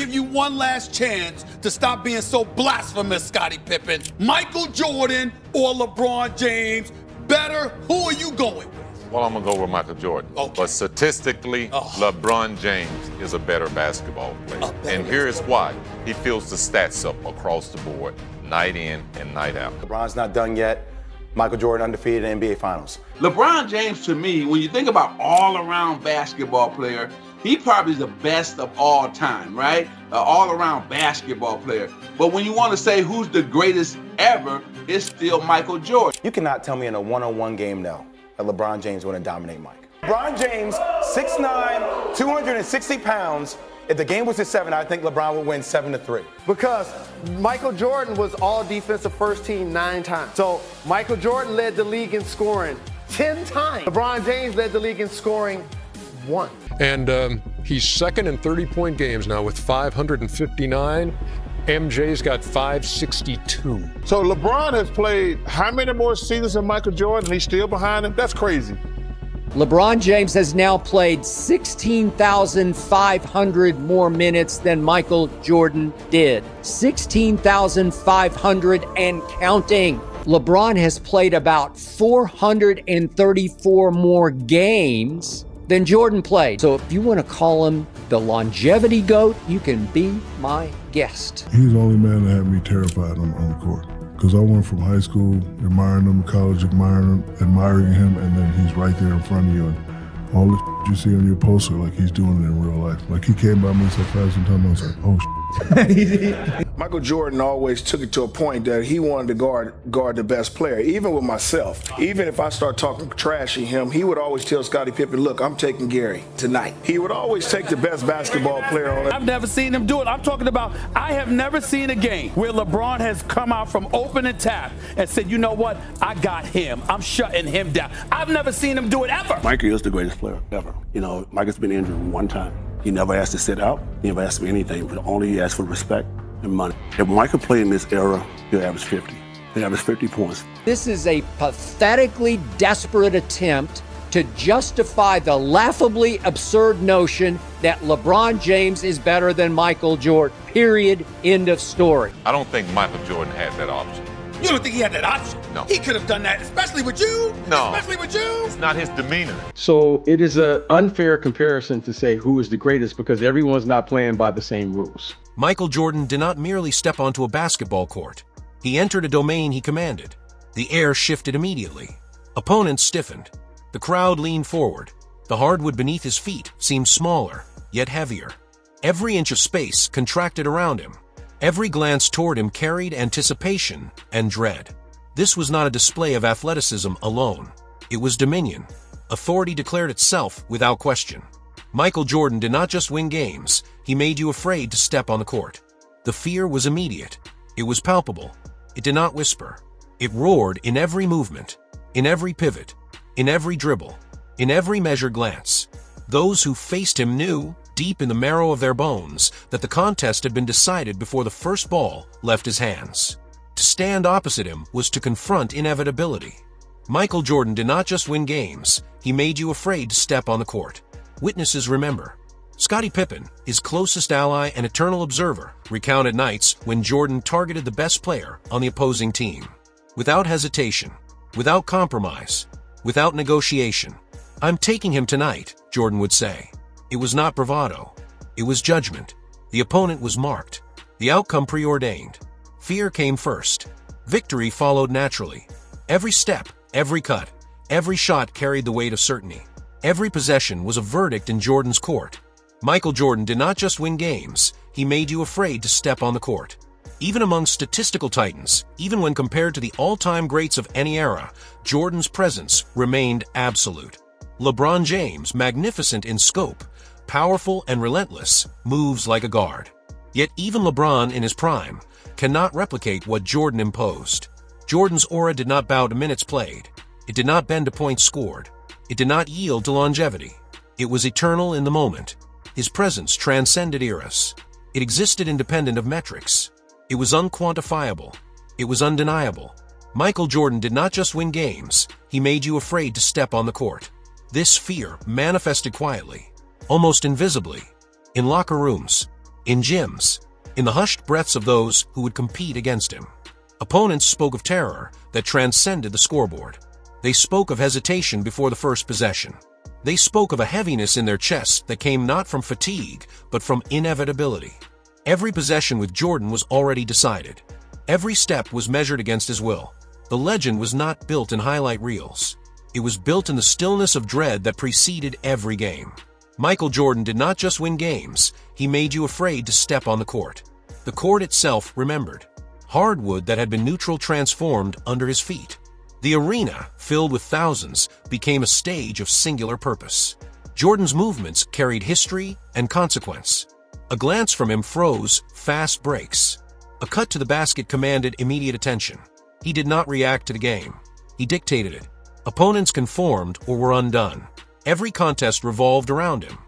give you one last chance to stop being so blasphemous, Scottie Pippen. Michael Jordan or LeBron James? Better, who are you going with? Well, I'm going to go with Michael Jordan. Okay. But statistically, LeBron James is a better basketball player. And here's why. He fills the stats up across the board, night in and night out. LeBron's not done yet. Michael Jordan undefeated in NBA Finals. LeBron James, to me, when you think about all-around basketball player, he probably is the best of all time, right? An all-around basketball player. But when you want to say who's the greatest ever, it's still Michael Jordan. You cannot tell me in a one-on-one game, though, that LeBron James wouldn't dominate Mike. LeBron James, 6'9", 260 pounds. If the game was at 7, I think LeBron would win 7-3. Because Michael Jordan was all defensive first team 9 times. So Michael Jordan led the league in scoring 10 times. LeBron James led the league in scoring 1. And he's second in 30-point games now with 559. MJ's got 562. So LeBron has played how many more seasons than Michael Jordan and he's still behind him? That's crazy. LeBron James has now played 16,500 more minutes than Michael Jordan did. 16,500 and counting. LeBron has played about 434 more games than Jordan played. So if you want to call him the longevity GOAT, you can be my guest. He's the only man that had me terrified on the court. Because I went from high school admiring him, college admiring him, and then he's right there in front of you. And all the you see on your poster, like he's doing it in real life. Like he came by me so fast sometimes, I was like, oh Michael Jordan always took it to a point that he wanted to guard the best player, even with myself. Even if I start talking trashing him, he would always tell Scottie Pippen, look, I'm taking Gary tonight. He would always take the best basketball player on it. I've never seen him do it. I'm talking about, I have never seen a game where LeBron has come out from open and tap and said, you know what, I got him. I'm shutting him down. I've never seen him do it ever. Michael is the greatest player ever. You know, Michael's been injured one time. He never asked to sit out. He never asked for anything, but only he asked for respect and money. If Michael played in this era, he'll average 50. He'll average 50 points. This is a pathetically desperate attempt to justify the laughably absurd notion that LeBron James is better than Michael Jordan. Period. End of story. I don't think Michael Jordan had that option. You don't think he had that option? No. He could have done that, especially with you? No. Especially with you? It's not his demeanor. So it is an unfair comparison to say who is the greatest because everyone's not playing by the same rules. Michael Jordan did not merely step onto a basketball court. He entered a domain he commanded. The air shifted immediately. Opponents stiffened. The crowd leaned forward. The hardwood beneath his feet seemed smaller, yet heavier. Every inch of space contracted around him. Every glance toward him carried anticipation and dread. This was not a display of athleticism alone. It was dominion. Authority declared itself without question. Michael Jordan did not just win games, he made you afraid to step on the court. The fear was immediate. It was palpable. It did not whisper. It roared in every movement, in every pivot, in every dribble, in every measured glance. Those who faced him knew, deep in the marrow of their bones, that the contest had been decided before the first ball left his hands. To stand opposite him was to confront inevitability. Michael Jordan did not just win games, he made you afraid to step on the court. Witnesses remember. Scottie Pippen, his closest ally and eternal observer, recounted nights when Jordan targeted the best player on the opposing team. Without hesitation, without compromise, without negotiation. "I'm taking him tonight," Jordan would say. It was not bravado. It was judgment. The opponent was marked. The outcome preordained. Fear came first. Victory followed naturally. Every step, every cut, every shot carried the weight of certainty. Every possession was a verdict in Jordan's court. Michael Jordan did not just win games, he made you afraid to step on the court. Even among statistical titans, even when compared to the all-time greats of any era, Jordan's presence remained absolute. LeBron James, magnificent in scope, powerful and relentless, moves like a guard. Yet even LeBron in his prime cannot replicate what Jordan imposed. Jordan's aura did not bow to minutes played. It did not bend to points scored. It did not yield to longevity. It was eternal in the moment. His presence transcended eras. It existed independent of metrics. It was unquantifiable. It was undeniable. Michael Jordan did not just win games, he made you afraid to step on the court. This fear manifested quietly, almost invisibly, in locker rooms, in gyms, in the hushed breaths of those who would compete against him. Opponents spoke of terror that transcended the scoreboard. They spoke of hesitation before the first possession. They spoke of a heaviness in their chests that came not from fatigue, but from inevitability. Every possession with Jordan was already decided. Every step was measured against his will. The legend was not built in highlight reels. It was built in the stillness of dread that preceded every game. Michael Jordan did not just win games, he made you afraid to step on the court. The court itself remembered. Hardwood that had been neutral transformed under his feet. The arena, filled with thousands, became a stage of singular purpose. Jordan's movements carried history and consequence. A glance from him froze fast breaks. A cut to the basket commanded immediate attention. He did not react to the game. He dictated it. Opponents conformed or were undone. Every contest revolved around him.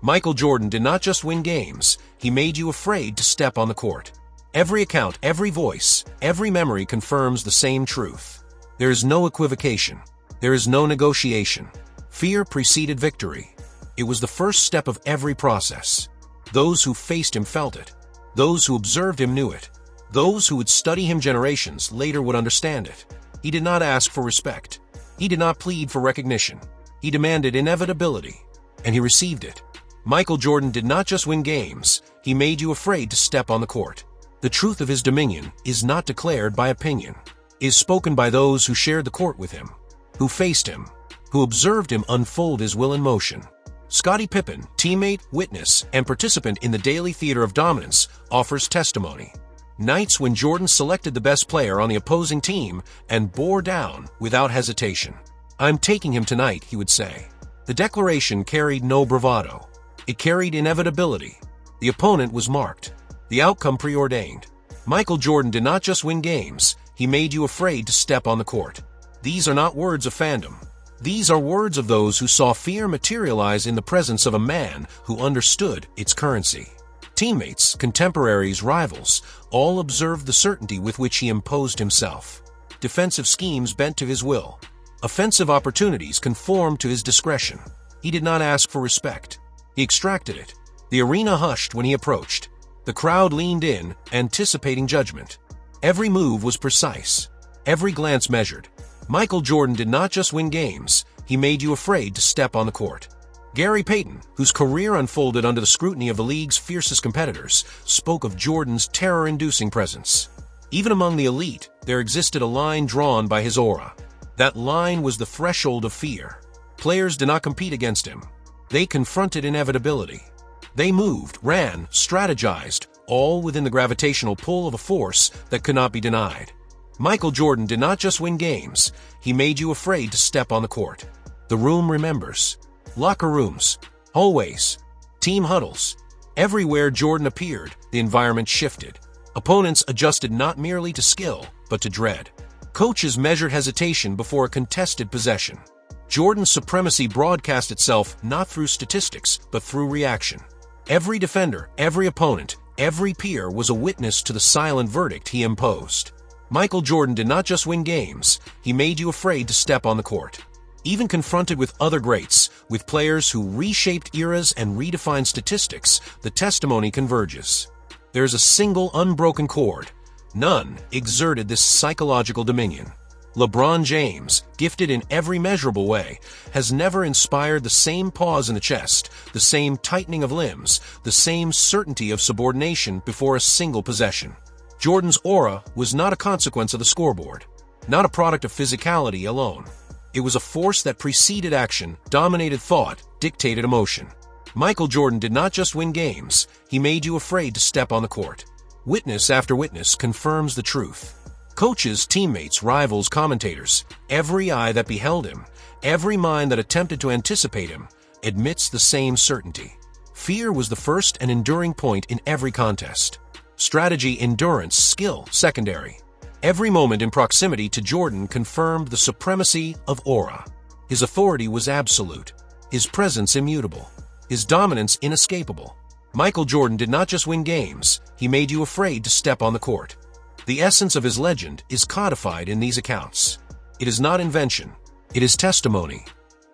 Michael Jordan did not just win games, he made you afraid to step on the court. Every account, every voice, every memory confirms the same truth. There is no equivocation. There is no negotiation. Fear preceded victory. It was the first step of every process. Those who faced him felt it. Those who observed him knew it. Those who would study him generations later would understand it. He did not ask for respect. He did not plead for recognition. He demanded inevitability, and he received it. Michael Jordan did not just win games, he made you afraid to step on the court. The truth of his dominion is not declared by opinion. It is spoken by those who shared the court with him, who faced him, who observed him unfold his will in motion. Scottie Pippen, teammate, witness, and participant in the daily theater of dominance, offers testimony. Nights when Jordan selected the best player on the opposing team and bore down without hesitation. "I'm taking him tonight," he would say. The declaration carried no bravado. It carried inevitability. The opponent was marked. The outcome preordained. Michael Jordan did not just win games, he made you afraid to step on the court. These are not words of fandom. These are words of those who saw fear materialize in the presence of a man who understood its currency. Teammates, contemporaries, rivals, all observed the certainty with which he imposed himself. Defensive schemes bent to his will. Offensive opportunities conformed to his discretion. He did not ask for respect. He extracted it. The arena hushed when he approached. The crowd leaned in, anticipating judgment. Every move was precise. Every glance measured. Michael Jordan did not just win games, he made you afraid to step on the court. Gary Payton, whose career unfolded under the scrutiny of the league's fiercest competitors, spoke of Jordan's terror-inducing presence. Even among the elite, there existed a line drawn by his aura. That line was the threshold of fear. Players did not compete against him. They confronted inevitability. They moved, ran, strategized, all within the gravitational pull of a force that could not be denied. Michael Jordan did not just win games, he made you afraid to step on the court. The room remembers. Locker rooms, hallways, team huddles. Everywhere Jordan appeared, the environment shifted. Opponents adjusted not merely to skill, but to dread. Coaches measured hesitation before a contested possession. Jordan's supremacy broadcast itself not through statistics, but through reaction. Every defender, every opponent, every peer was a witness to the silent verdict he imposed. Michael Jordan did not just win games, he made you afraid to step on the court. Even confronted with other greats, with players who reshaped eras and redefined statistics, the testimony converges. There is a single unbroken chord. None exerted this psychological dominion. LeBron James, gifted in every measurable way, has never inspired the same pause in the chest, the same tightening of limbs, the same certainty of subordination before a single possession. Jordan's aura was not a consequence of the scoreboard, not a product of physicality alone. It was a force that preceded action, dominated thought, dictated emotion. Michael Jordan did not just win games, he made you afraid to step on the court. Witness after witness confirms the truth. Coaches, teammates, rivals, commentators, every eye that beheld him, every mind that attempted to anticipate him, admits the same certainty. Fear was the first and enduring point in every contest. Strategy, endurance, skill, secondary. Every moment in proximity to Jordan confirmed the supremacy of aura. His authority was absolute, his presence immutable, his dominance inescapable. Michael Jordan did not just win games, he made you afraid to step on the court. The essence of his legend is codified in these accounts. It is not invention, it is testimony.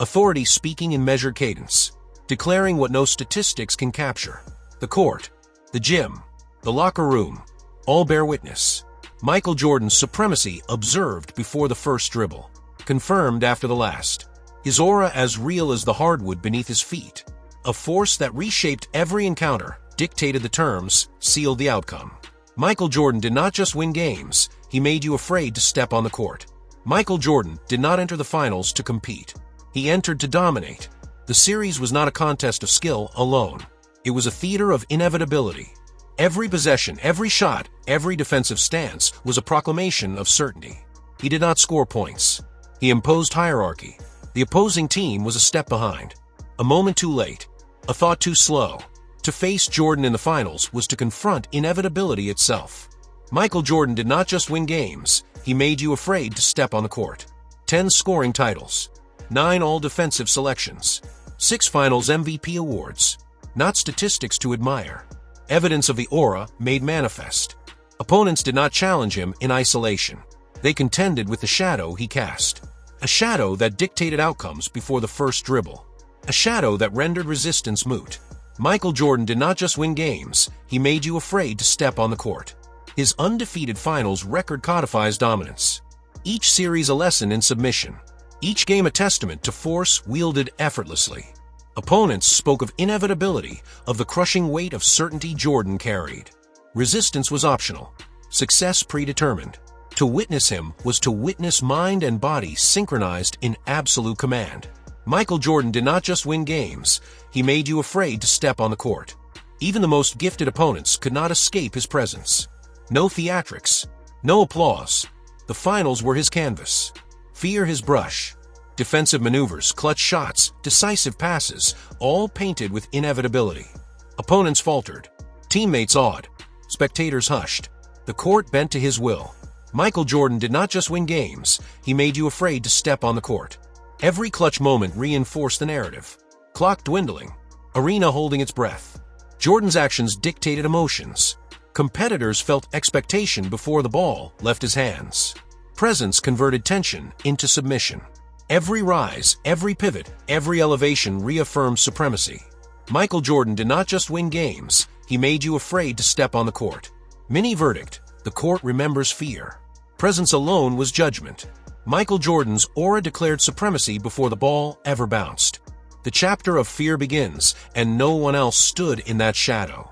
Authority speaking in measured cadence, declaring what no statistics can capture. The court, The gym, the locker room, all bear witness. Michael Jordan's supremacy observed before the first dribble, confirmed after the last. His aura as real as the hardwood beneath his feet. A force that reshaped every encounter, dictated the terms, sealed the outcome. Michael Jordan did not just win games, he made you afraid to step on the court. Michael Jordan did not enter the finals to compete. He entered to dominate. The series was not a contest of skill alone. It was a theater of inevitability. Every possession, every shot, every defensive stance was a proclamation of certainty. He did not score points. He imposed hierarchy. The opposing team was a step behind. A moment too late. A thought too slow. To face Jordan in the finals was to confront inevitability itself. Michael Jordan did not just win games, he made you afraid to step on the court. 10 scoring titles. 9 all-defensive selections. 6 finals MVP awards. Not statistics to admire. Evidence of the aura made manifest. Opponents did not challenge him in isolation. They contended with the shadow he cast. A shadow that dictated outcomes before the first dribble. A shadow that rendered resistance moot. Michael Jordan did not just win games, he made you afraid to step on the court. His undefeated finals record codifies dominance. Each series a lesson in submission. Each game a testament to force wielded effortlessly. Opponents spoke of inevitability, of the crushing weight of certainty Jordan carried. Resistance was optional. Success predetermined. To witness him was to witness mind and body synchronized in absolute command. Michael Jordan did not just win games, he made you afraid to step on the court. Even the most gifted opponents could not escape his presence. No theatrics, no applause. The finals were his canvas. Fear his brush. Defensive maneuvers, clutch shots, decisive passes, all painted with inevitability. Opponents faltered. Teammates awed. Spectators hushed. The court bent to his will. Michael Jordan did not just win games, he made you afraid to step on the court. Every clutch moment reinforced the narrative. Clock dwindling. Arena holding its breath. Jordan's actions dictated emotions. Competitors felt expectation before the ball left his hands. Presence converted tension into submission. Every rise, every pivot, every elevation reaffirmed supremacy. Michael Jordan did not just win games, he made you afraid to step on the court. Mini verdict, the court remembers fear. Presence alone was judgment. Michael Jordan's aura declared supremacy before the ball ever bounced. The chapter of fear begins, and no one else stood in that shadow.